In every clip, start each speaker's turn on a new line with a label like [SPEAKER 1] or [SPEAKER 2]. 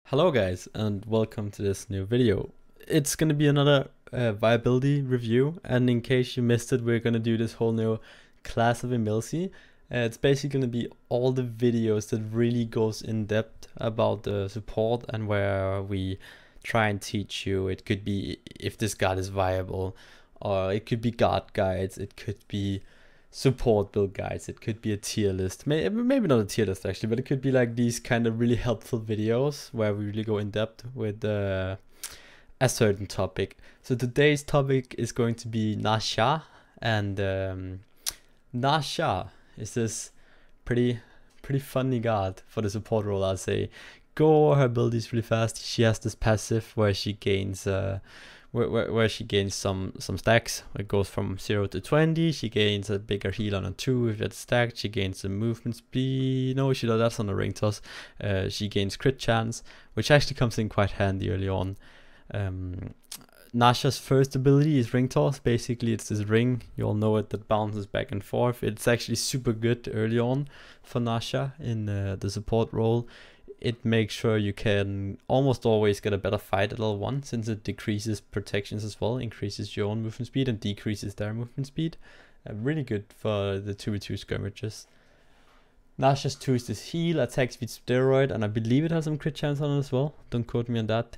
[SPEAKER 1] Hello guys and welcome to this new video. It's gonna be another viability review, and in case you missed it, we're gonna do this whole new class of EmilZy. It's basically gonna be all the videos that really goes in depth about the support and where we try and teach you. It could be if this guard is viable, or it could be guard guides, it could be support build guides, it could be a tier list, maybe not a tier list actually, but it could be like these kind of really helpful videos where we really go in depth with a certain topic. So today's topic is going to be Ne Zha, and Ne Zha is this pretty funny guard for the support role, I'd say. Go over her abilities really fast. She has this passive where she gains where she gains some stacks. It goes from 0 to 20. She gains a bigger heal on a 2 if it's stacked. She gains some movement speed. No, she does, that's on a ring toss. She gains crit chance, which actually comes in quite handy early on. Ne Zha's first ability is ring toss. Basically it's this ring, you all know it, that bounces back and forth. It's actually super good early on for Ne Zha in the support role. It makes sure you can almost always get a better fight at level 1, since it decreases protections as well, increases your own movement speed and decreases their movement speed. Really good for the 2v2 skirmishes. Ne Zha's 2 is this heal, attack speed steroid, and I believe it has some crit chance on it as well. Don't quote me on that.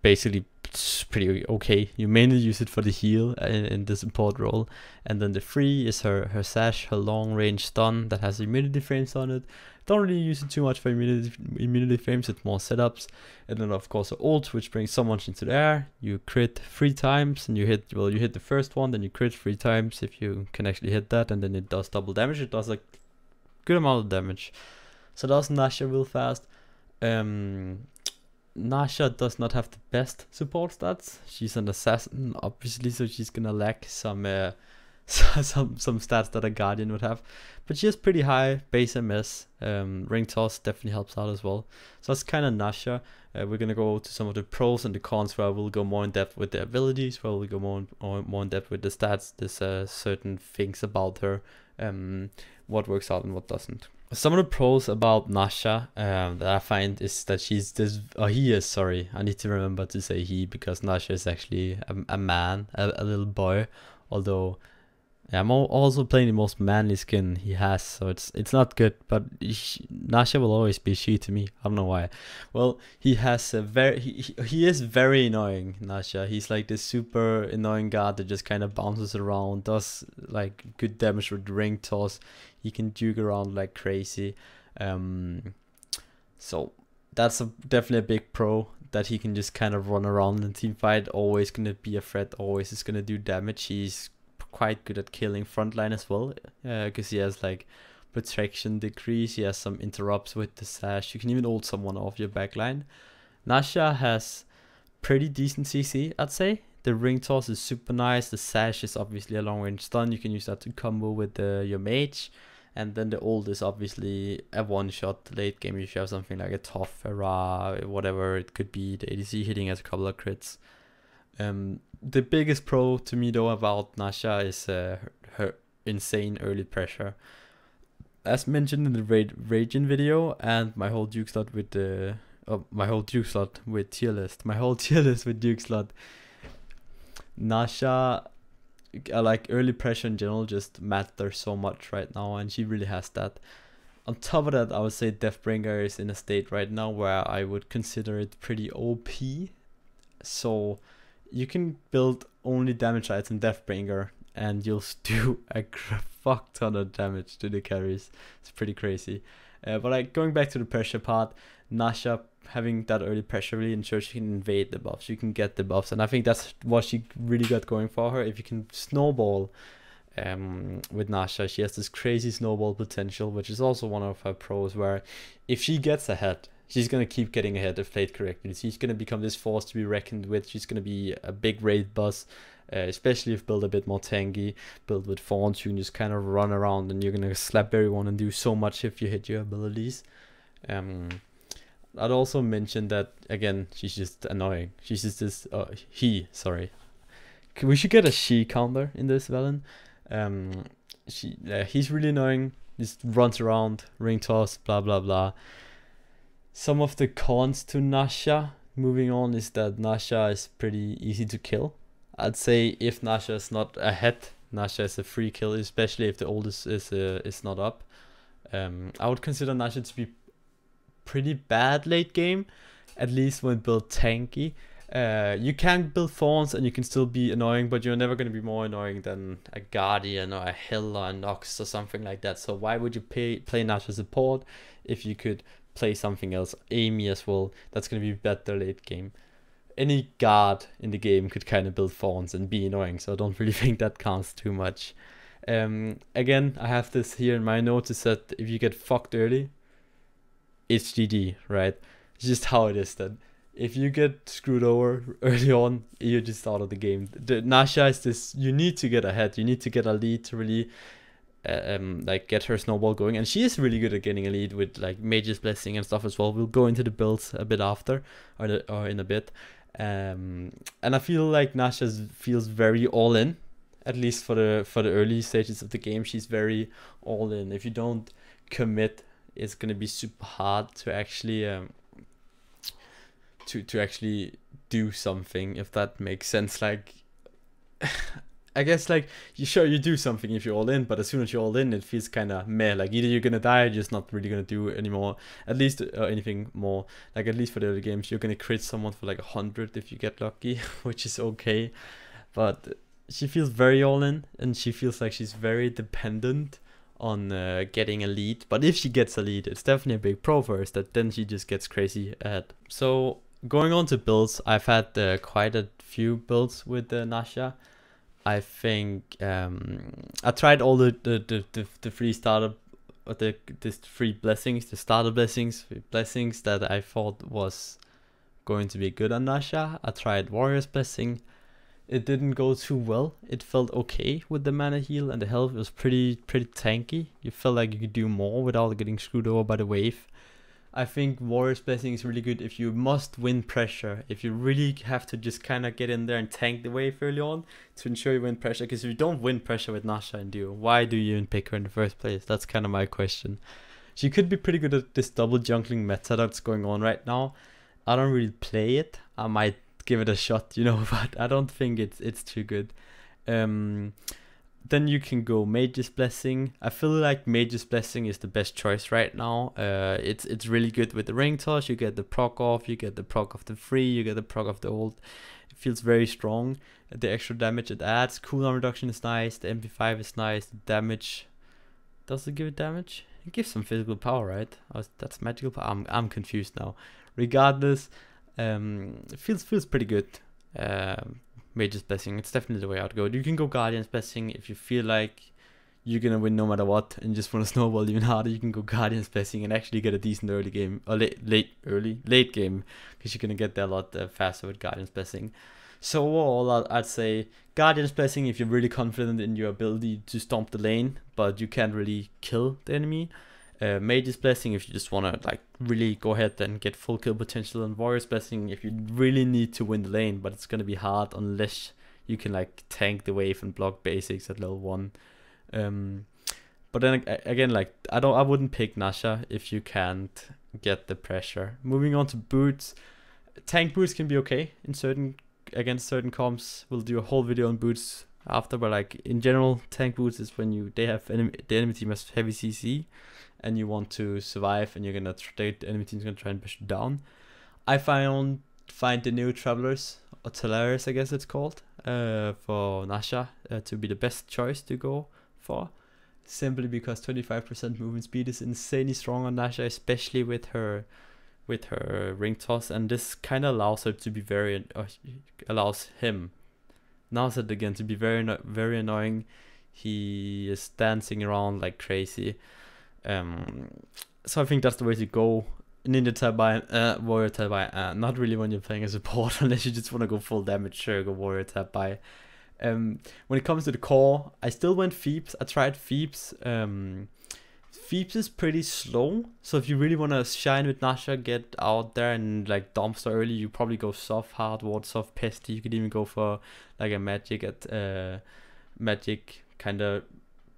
[SPEAKER 1] Basically, it's pretty okay. You mainly use it for the heal in the support role. And then the 3 is her sash, her long range stun that has immunity frames on it. Don't really use it too much for immunity frames, it's more setups. And then of course the ult, which brings someone into the air. You crit 3 times and you hit the first one, then you crit 3 times if you can actually hit that, and then it does double damage. It does like good amount of damage. So that's Ne Zha real fast. Ne Zha does not have the best support stats. She's an assassin, obviously, so she's gonna lack some some stats that a guardian would have, but she has pretty high base MS. Ring toss definitely helps out as well. So that's kind of Ne Zha. We're gonna go to some of the pros and the cons, where we'll go more in depth with the abilities, where we'll go more in depth with the stats. There's certain things about her, what works out and what doesn't. Some of the pros about Ne Zha that I find is that she's this, he is, sorry, I need to remember to say he, because Ne Zha is actually a man, a little boy, although I'm also playing the most manly skin he has, so it's not good, but Ne Zha will always be she to me. I don't know why. Well, he has a he is very annoying, Ne Zha. He's like this super annoying guard that just kind of bounces around, does like good damage with ring toss. He can juke around like crazy. So that's definitely a big pro, that he can just kind of run around in team fight, always gonna be a threat, always is gonna do damage. He's quite good at killing frontline as well, because he has like protection decrease, he has some interrupts with the sash, you can even ult someone off your backline. Ne Zha has pretty decent CC, I'd say. The ring toss is super nice, the sash is obviously a long range stun, you can use that to combo with your mage, and then the ult is obviously a one shot late game if you have something like a Tough, a Ra, whatever it could be. The ADC hitting has a couple of crits. The biggest pro to me though about Ne Zha is her insane early pressure. As mentioned in the Raging video, and my whole Duke slot with the my whole tier list with Duke slot, Ne Zha, like early pressure in general just matters so much right now, and she really has that. On top of that, I would say Deathbringer is in a state right now where I would consider it pretty OP. So you can build only damage item Deathbringer and you'll do a fuck ton of damage to the carries. It's pretty crazy. But like going back to the pressure part, Ne Zha having that early pressure really ensures you can invade the buffs, you can get the buffs, and I think that's what she really got going for her. If you can snowball with Ne Zha, she has this crazy snowball potential, which is also one of her pros, where if she gets ahead, she's going to keep getting ahead if played correctly. She's going to become this force to be reckoned with. She's going to be a big raid boss, especially if build a bit more tanky, build with Fawns. You can just kind of run around and you're going to slap everyone and do so much if you hit your abilities. I'd also mention that, again, she's just annoying. She's just this, we should get a she counter in this villain. He's really annoying, just runs around, ring toss, blah blah blah. Some of the cons to Ne Zha, moving on, is that Ne Zha is pretty easy to kill. I'd say if Ne Zha is not ahead, Ne Zha is a free kill, especially if the oldest is not up. I would consider Ne Zha to be pretty bad late game, at least when built tanky. You can build Thorns and you can still be annoying, but you're never going to be more annoying than a Guardian or a Hill or a Nox or something like that. So why would you play Ne Zha support if you could play something else? Amy as well, that's going to be better late game. Any guard in the game could kind of build Thorns and be annoying, so I don't really think that counts too much. Again, I have this here in my notes, is that if you get fucked early, it's GG, right? It's just how it is then. If you get screwed over early on, you're just out of the game. The Ne Zha is this, you need to get ahead, you need to get a lead to really like get her snowball going, and she is really good at getting a lead with like Mage's Blessing and stuff as well. We'll go into the builds a bit after, or in a bit. And I feel like Ne Zha feels very all in, at least for the early stages of the game. She's very all in. If you don't commit, it's gonna be super hard to actually to actually do something, if that makes sense. Like I guess like you do something if you're all in, but as soon as you're all in, it feels kind of meh. Like either you're gonna die or you're just not really gonna do anymore, at least anything more. Like at least for the early games, you're gonna crit someone for like 100 if you get lucky, which is okay. But she feels very all in, and she feels like she's very dependent on getting a lead. But if she gets a lead, it's definitely a big pro for her, that then she just gets crazy ahead. So going on to builds, I've had quite a few builds with Ne Zha. I think I tried all the free starter, the free blessings, the starter blessings that I thought was going to be good on Ne Zha. I tried Warrior's Blessing. It didn't go too well. It felt okay with the mana heal, and the health was pretty tanky. You felt like you could do more without getting screwed over by the wave. I think Warrior's Blessing is really good if you must win pressure. If you really have to just kind of get in there and tank the wave early on to ensure you win pressure. Because if you don't win pressure with Ne Zha in duo, why do you even pick her in the first place? That's kind of my question. She could be pretty good at this double jungling meta that's going on right now. I don't really play it. I might give it a shot, you know, but I don't think it's too good. Then you can go Mage's Blessing. I feel like Mage's Blessing is the best choice right now. It's really good with the ring toss. You get the proc off, you get the proc of the free, you get the proc of the ult. It feels very strong. The extra damage it adds, cooldown reduction is nice. The MP5 is nice. The damage, does it give it damage? It gives some physical power, right? Oh, that's magical power. I'm confused now. Regardless, it feels pretty good. Mage's Blessing, it's definitely the way I'd go. You can go Guardian's Blessing if you feel like you're gonna win no matter what and just want to snowball even harder. You can go Guardian's Blessing and actually get a decent early game, or late game, because you're gonna get there a lot faster with Guardian's Blessing. So overall, I'd say Guardian's Blessing if you're really confident in your ability to stomp the lane, but you can't really kill the enemy. Mage's Blessing if you just want to like really go ahead and get full kill potential, and Warrior's Blessing if you really need to win the lane, but it's going to be hard unless you can like tank the wave and block basics at level 1. But then again, like I wouldn't pick Ne Zha if you can't get the pressure. Moving on to boots, tank boots can be okay in against certain comps. We'll do a whole video on boots after, but like in general, tank boots is when the enemy team has heavy CC and you want to survive, and you're gonna the enemy team's gonna try and push you down. I find the new Travelers, or Talaris I guess it's called, for Ne Zha to be the best choice to go for, simply because 25% movement speed is insanely strong on Ne Zha, especially with her ring toss, and this kind of allows her to be allows him, now said again, to be very annoying. He is dancing around like crazy. So I think that's the way to go. Ninja tab by Warrior tab by not really when you're playing a support unless you just want to go full damage. Sure, go Warrior tab by. When it comes to the core, I still went Phoebes. I tried Phoebes. Phoebes is pretty slow, so if you really want to shine with Ne Zha, get out there and like dumpster early, you probably go soft hardward, soft pesty. You could even go for like a magic kind of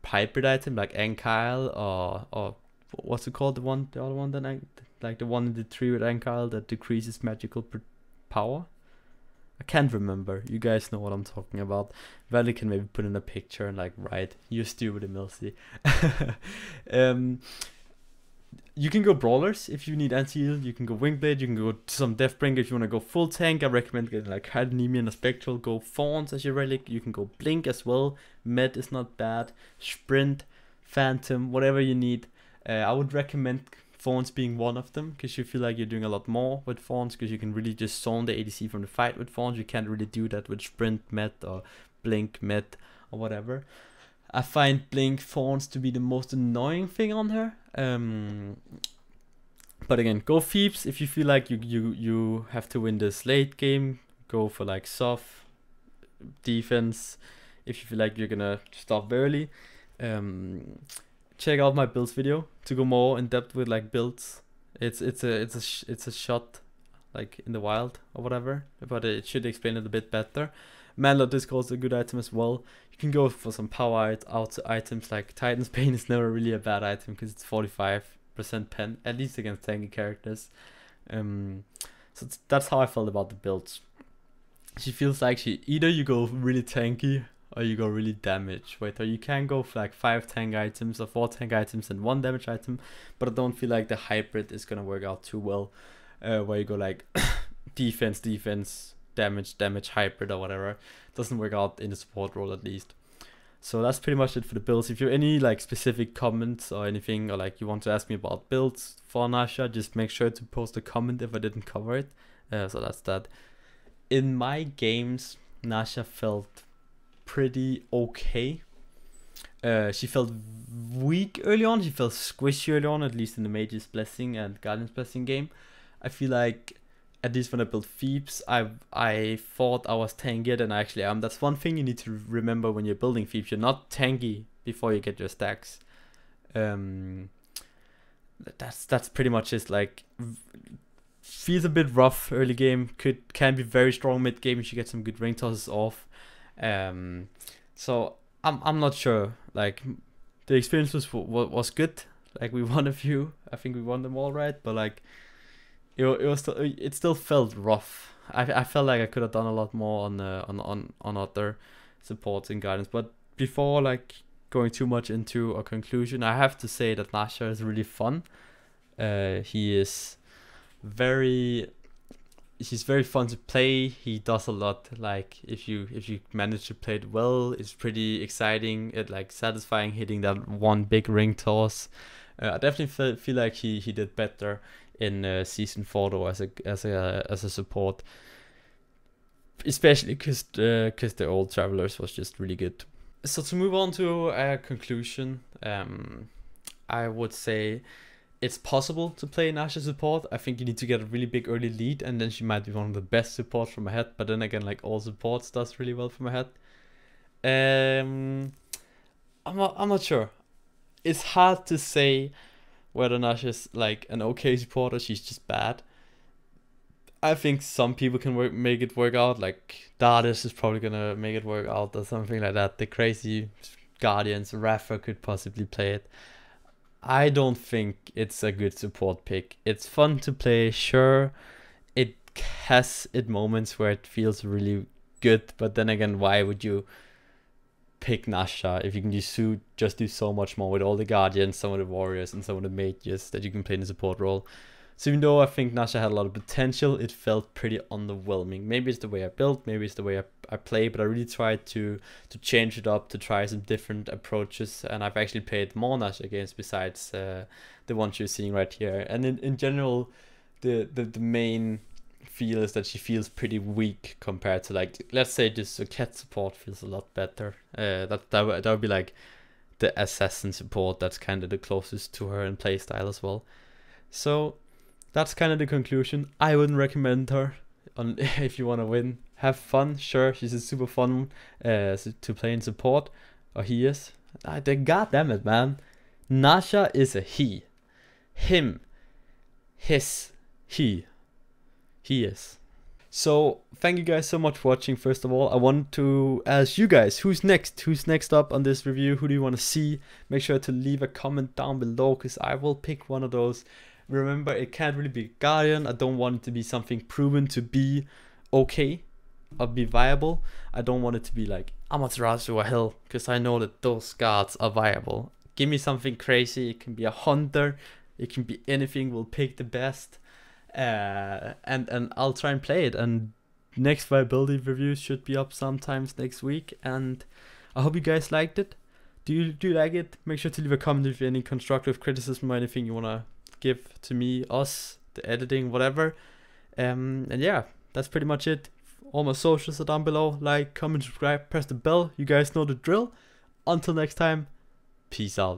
[SPEAKER 1] hybrid item like Ankyle or what's it called, the other one that like the one in the tree with Ankyle that decreases magical power. I can't remember. You guys know what I'm talking about. Valley can maybe put in a picture and like write, "You're stupid, EmilZy." You can go brawlers if you need anti-heal. You can go Wingblade. You can go some Deathbringer if you want to go full tank. I recommend getting like Hydronemia and a Spectral. Go Fawns as your relic. You can go Blink as well. Med is not bad. Sprint, Phantom, whatever you need. I would recommend Fawns being one of them, because you feel like you're doing a lot more with Fawns, because you can really just zone the ADC from the fight with Fawns. You can't really do that with Sprint, Med, or Blink, Med, or whatever. I find Blink Fawns to be the most annoying thing on her. But again, go Phoebes if you feel like you have to win this late game. Go for like soft defense if you feel like you're gonna stop early. Check out my builds video to go more in depth with like builds. It's a shot like in the wild or whatever, but it should explain it a bit better. Manlord Discord is a good item as well. You can go for some power out items like Titan's Bane is never really a bad item because it's 45% pen, at least against tanky characters. So that's how I felt about the builds. She feels like either you go really tanky or you go really damage. Or you can go for like 5 tank items or 4 tank items and 1 damage item, but I don't feel like the hybrid is gonna work out too well. Where you go like defense, damage hybrid or whatever. Doesn't work out in the support role at least. So that's pretty much it for the builds. If you have any like specific comments or anything, or like you want to ask me about builds for Ne Zha, just make sure to post a comment if I didn't cover it. So that's that. In my games, Ne Zha felt pretty okay. She felt weak early on. She felt squishy early on, at least in the Mage's Blessing and Guardian's Blessing game. I feel like, at least when I built Phoebes, I thought I was tankier than I actually am. That's one thing you need to remember when you're building Phoebes. You're not tanky before you get your stacks. That's pretty much it. Like, feels a bit rough early game. Can be very strong mid game if you get some good ring tosses off. So I'm not sure. Like, the experience was good. Like, we won a few. I think we won them all right. But like, it still felt rough. I felt like I could have done a lot more on other supports and guidance. But before like going too much into a conclusion, I have to say that Ne Zha is really fun. He's very fun to play. He does a lot. Like if you manage to play it well, it's pretty exciting. It like satisfying hitting that one big ring toss. I definitely feel like he did better in season 4 though as a support, especially because the old Travelers was just really good. So to move on to a conclusion, I would say it's possible to play Ne Zha support. I think you need to get a really big early lead, and then she might be one of the best supports from ahead. But then again, like all supports does really well from ahead. I'm not sure. It's hard to say whether Ne Zha is like an okay support or she's just bad. I think some people can make it work out. Like Dardis is probably gonna make it work out or something like that. The crazy Guardians, Rafa could possibly play it. I don't think it's a good support pick. It's fun to play, sure. It has its moments where it feels really good, but then again, why would you pick Ne Zha if you can just do so much more with all the Guardians, some of the Warriors, and some of the Mages that you can play in the support role? So even though I think Ne Zha had a lot of potential, it felt pretty underwhelming. Maybe it's the way I built, maybe it's the way I play, but I really tried to change it up, to try some different approaches, and I've actually played more Ne Zha games besides the ones you're seeing right here. And in general, the main feel is that she feels pretty weak compared to, like, let's say just a cat support feels a lot better. That would be like the assassin support. That's kind of the closest to her in playstyle as well. So that's kind of the conclusion. I wouldn't recommend her if you want to win. Have fun, sure. She's a super fun to play in support, or he is. God damn it, man. Ne Zha is a he. Him. His. He. He is. So thank you guys so much for watching. First of all, I want to ask you guys, who's next? Who's next up on this review? Who do you want to see? Make sure to leave a comment down below, because I will pick one of those Remember, it can't really be Guardian. I don't want it to be something proven to be okay or be viable. I don't want it to be like Amaterasu or Hell, because I know that those cards are viable. Give me something crazy. It can be a hunter, it can be anything. We'll pick the best, and I'll try and play it. And next viability review should be up sometimes next week, and I hope you guys liked it. Do you like it? Make sure to leave a comment if you have any constructive criticism or anything you wanna give to me, us, the editing, whatever. And yeah, that's pretty much it. All my socials are down below. Like, comment, subscribe, press the bell. You guys know the drill. Until next time, peace out.